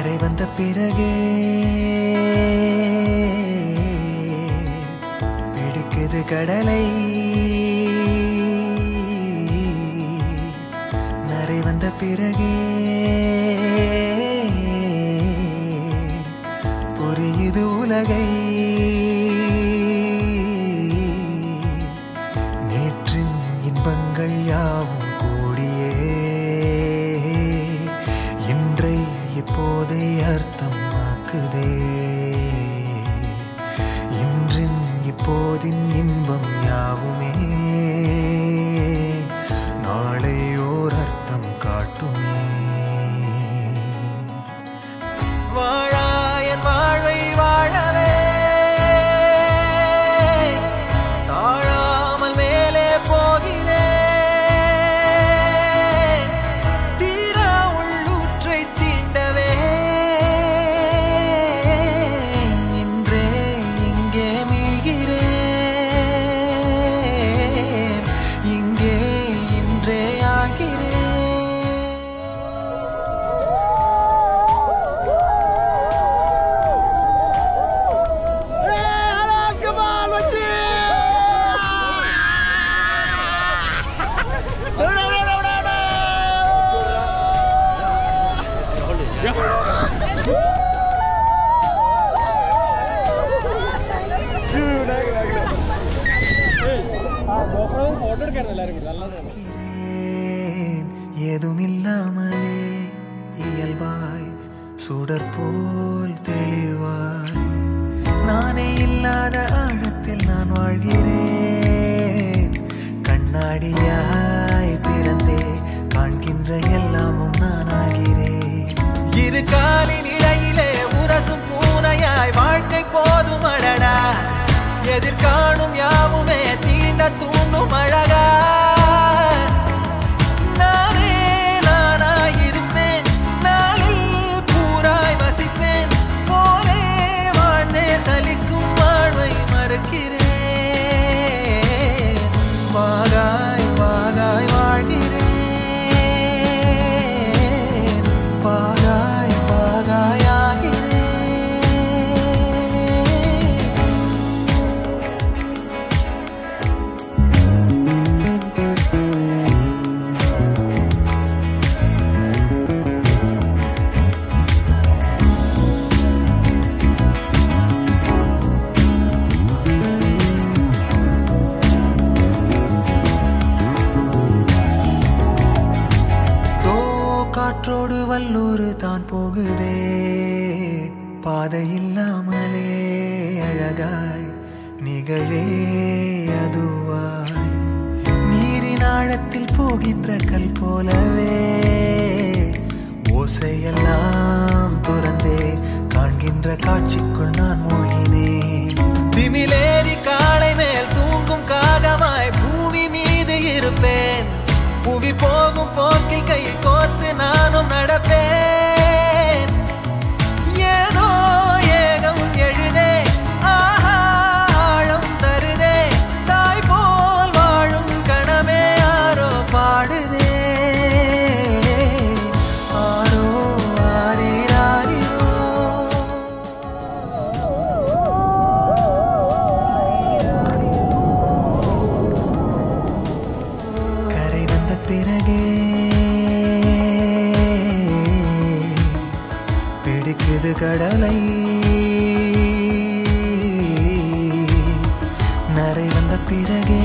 கரை வந்த பிறகே பிடிக்குது கடலை நரை வந்த பிறகே புரியுது உலகை நேற்றின் இன்பங்கள் யாவும் கூடியே இன்றை இப்போதை அர்த்தமாக்குதே இன்றின் இப்போதின் இன்பம் யாவுமே நாளை ஓர் அர்த்தம் காட்டுமே வாழாயன் வாழ்வை வாழவே தாழாமல் மேலே போகிறேன் தீரா உள்ளூற்றை தீண்டவே இன்றே இங்கே மீழ்கிறேன் இங்கே இன்றே ஆகிறேன் ஏதுமில்லாமலே இயல்பாய் சுடர் போல் தெளிவாய் நானே இல்லாத ஆழத்தில் நான் வாழ்கிறேன் கண்ணாடியாய் பிறந்தே காண்கின்ற எல்லாமும் நான் ஆகிறேன் இரு காலின் இடையிலே உரசும் பூனையாய் வாழ்க்கை போதும் அடடா எதிர்காணும் யாவுமே தீண்ட தூண்டும் அழகா நானே நானாயிருப்பேன் நாளில் பூராய் வசிப்பேன் போலே வாழ்ந்தே சலிக்கும் வாழ்வை மறுக்கிறேன் வாகாய் வாகாய் வாழ்கிறேன் வாகாய் வாகாய் ஆகிறேன் காற்றோடு வல்லூர் தான் போகுதே பாதை இல்லாமலே அழகாய் நிகழே அதுவாய் நீரின் ஆழத்தில் போகின்ற கல் போலவே ஓசையெல்லாம் துறந்தே காண்கின்ற காட்சிக்குள் நான் மூழ்கினேன் திமிலேறி காலை மேல் தூங்கும் காகமாய் பூமி மீது இருப்பேன் புவி போகும் போக்கில் கை கோர்த்து நானும் நடப்பேன் ஏதோ ஏகம் எழுதே ஆஹா ஆழம் தருதே தாய் போல் வாழும் கணமே ஆரோ பாடுதே ஆரோ ஆரிராரிரோ கரை வந்த பிறகே பிடிக்குது கடலை நரை வந்த பிறகே